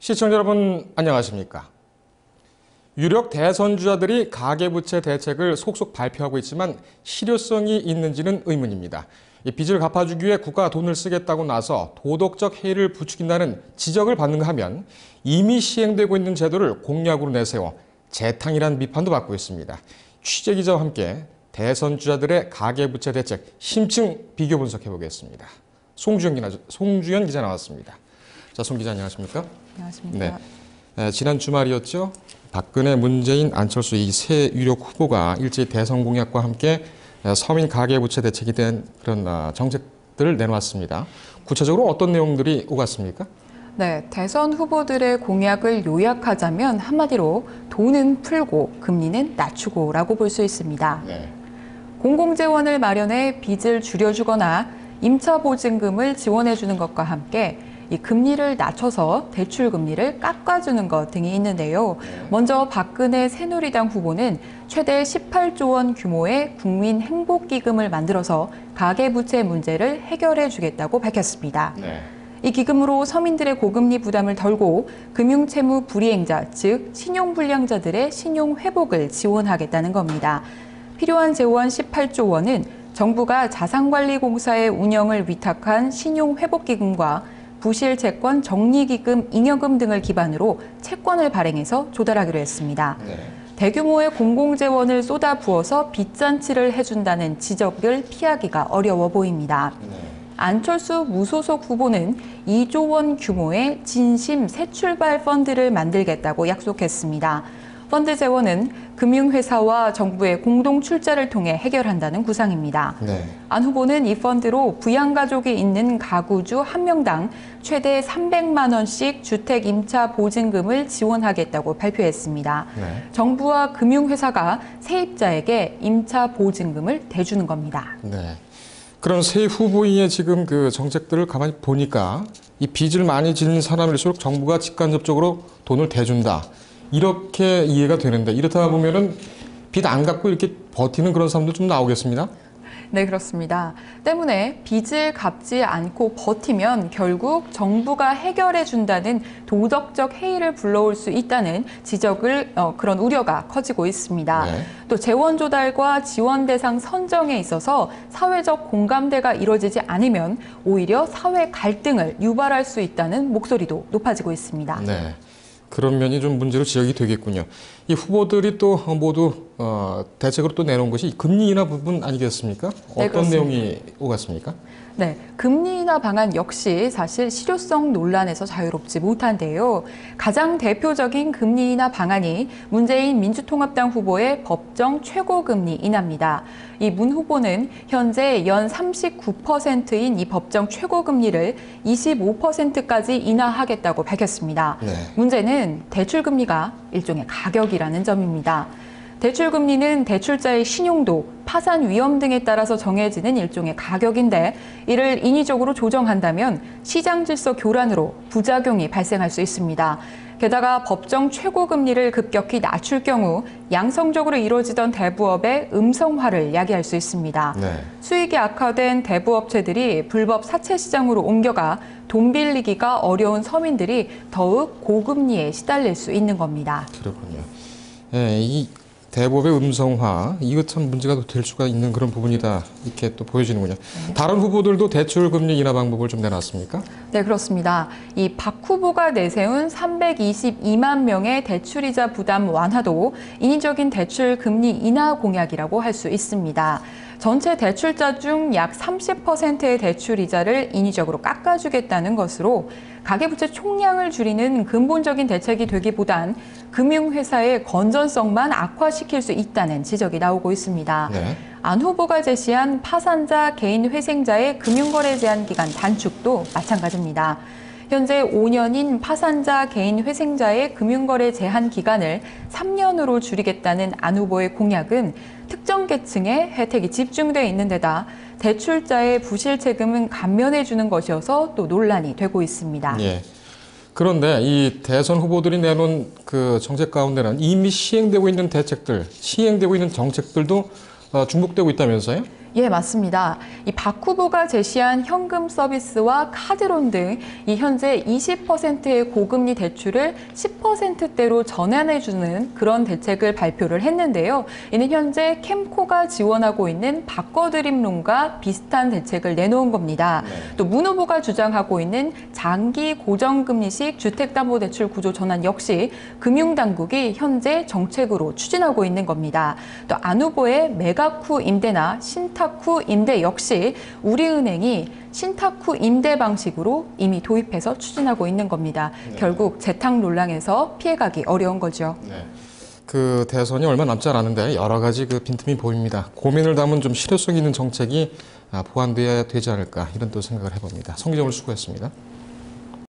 시청자 여러분 안녕하십니까? 유력 대선 주자들이 가계부채 대책을 속속 발표하고 있지만 실효성이 있는지는 의문입니다. 이 빚을 갚아주기 위해 국가가 돈을 쓰겠다고 나서 도덕적 해이를 부추긴다는 지적을 받는가 하면 이미 시행되고 있는 제도를 공약으로 내세워 재탕이라는 비판도 받고 있습니다. 취재기자와 함께 대선 주자들의 가계부채 대책 심층 비교 분석해 보겠습니다. 송주연 기자 나왔습니다. 자, 송 기자 안녕하십니까? 안녕하십니까? 네. 지난 주말이었죠. 박근혜, 문재인, 안철수 이 세 유력 후보가 일제히 대선 공약과 함께 서민 가계부채 대책이 된 그런 정책들을 내놓았습니다. 구체적으로 어떤 내용들이 오갔습니까? 네, 대선 후보들의 공약을 요약하자면 한마디로 돈은 풀고 금리는 낮추고라고 볼 수 있습니다. 네. 공공재원을 마련해 빚을 줄여주거나 임차보증금을 지원해주는 것과 함께 이 금리를 낮춰서 대출 금리를 깎아주는 것 등이 있는데요. 먼저 박근혜 새누리당 후보는 최대 18조 원 규모의 국민행복기금을 만들어서 가계부채 문제를 해결해 주겠다고 밝혔습니다. 네. 이 기금으로 서민들의 고금리 부담을 덜고 금융채무 불이행자, 즉 신용불량자들의 신용회복을 지원하겠다는 겁니다. 필요한 재원 18조 원은 정부가 자산관리공사의 운영을 위탁한 신용회복기금과 부실채권 정리기금, 잉여금 등을 기반으로 채권을 발행해서 조달하기로 했습니다. 네. 대규모의 공공재원을 쏟아부어서 빚잔치를 해준다는 지적을 피하기가 어려워 보입니다. 네. 안철수 무소속 후보는 2조 원 규모의 진심 새출발 펀드를 만들겠다고 약속했습니다. 펀드 재원은 금융회사와 정부의 공동 출자를 통해 해결한다는 구상입니다. 네. 안 후보는 이 펀드로 부양가족이 있는 가구주 1명당 최대 300만 원씩 주택 임차 보증금을 지원하겠다고 발표했습니다. 네. 정부와 금융회사가 세입자에게 임차 보증금을 대주는 겁니다. 네. 그런 세 후보의 지금 그 정책들을 가만히 보니까 이 빚을 많이 지는 사람일수록 정부가 직간접적으로 돈을 대준다. 이렇게 이해가 되는데 이렇다 보면은 빚 안 갚고 이렇게 버티는 그런 사람도 좀 나오겠습니다. 네, 그렇습니다. 때문에 빚을 갚지 않고 버티면 결국 정부가 해결해 준다는 도덕적 해이를 불러올 수 있다는 지적을 그런 우려가 커지고 있습니다. 네. 또 재원 조달과 지원 대상 선정에 있어서 사회적 공감대가 이루어지지 않으면 오히려 사회 갈등을 유발할 수 있다는 목소리도 높아지고 있습니다. 네. 그런 면이 좀 문제로 지적이 되겠군요. 이 후보들이 또 모두 대책으로 또 내놓은 것이 금리 인하 부분 아니겠습니까? 네, 어떤 그렇습니다. 내용이 오갔습니까? 네, 금리 인하 방안 역시 사실 실효성 논란에서 자유롭지 못한데요. 가장 대표적인 금리 인하 방안이 문재인 민주통합당 후보의 법정 최고금리 인하입니다. 이 문 후보는 현재 연 39%인 이 법정 최고금리를 25%까지 인하하겠다고 밝혔습니다. 네. 문제는 대출금리가 일종의 가격이라는 점입니다. 대출금리는 대출자의 신용도, 파산 위험 등에 따라서 정해지는 일종의 가격인데 이를 인위적으로 조정한다면 시장 질서 교란으로 부작용이 발생할 수 있습니다. 게다가 법정 최고금리를 급격히 낮출 경우 양성적으로 이루어지던 대부업의 음성화를 야기할 수 있습니다. 네. 수익이 악화된 대부업체들이 불법 사채 시장으로 옮겨가 돈 빌리기가 어려운 서민들이 더욱 고금리에 시달릴 수 있는 겁니다. 그렇군요. 예, 이 대법의 음성화, 이거 참 문제가 될 수가 있는 그런 부분이다. 이렇게 또 보여지는군요. 네. 다른 후보들도 대출 금리 인하 방법을 좀 내놨습니까? 네, 그렇습니다. 이 박 후보가 내세운 322만 명의 대출이자 부담 완화도 인위적인 대출 금리 인하 공약이라고 할 수 있습니다. 전체 대출자 중 약 30%의 대출이자를 인위적으로 깎아주겠다는 것으로 가계부채 총량을 줄이는 근본적인 대책이 되기보단 금융회사의 건전성만 악화시킬 수 있다는 지적이 나오고 있습니다. 네. 안 후보가 제시한 파산자, 개인 회생자의 금융거래 제한 기간 단축도 마찬가지입니다. 현재 5년인 파산자, 개인 회생자의 금융거래 제한 기간을 3년으로 줄이겠다는 안 후보의 공약은 특정 계층의 혜택이 집중돼 있는 데다 대출자의 부실세금은 감면해 주는 것이어서 또 논란이 되고 있습니다. 예. 그런데 이 대선 후보들이 내놓은 그 정책 가운데는 이미 시행되고 있는 대책들, 시행되고 있는 정책들도 중복되고 있다면서요? 예, 맞습니다. 이 박 후보가 제시한 현금 서비스와 카드론 등 이 현재 20%의 고금리 대출을 10%대로 전환해주는 그런 대책을 발표를 했는데요. 이는 현재 캠코가 지원하고 있는 바꿔드림론과 비슷한 대책을 내놓은 겁니다. 또 문 후보가 주장하고 있는 장기 고정금리식 주택담보대출 구조 전환 역시 금융당국이 현재 정책으로 추진하고 있는 겁니다. 또 안 후보의 매각 후 임대나 신탁 후 임대 역시 우리은행이 신탁 후 임대 방식으로 이미 도입해서 추진하고 있는 겁니다. 결국 재탁 논란에서 피해가기 어려운 거죠. 그 대선이 얼마 남지 않았는데 여러 가지 그 빈틈이 보입니다. 고민을 담은 좀 실효성 있는 정책이 보완돼야 되지 않을까 이런 또 생각을 해봅니다. 성기정을 수고했습니다.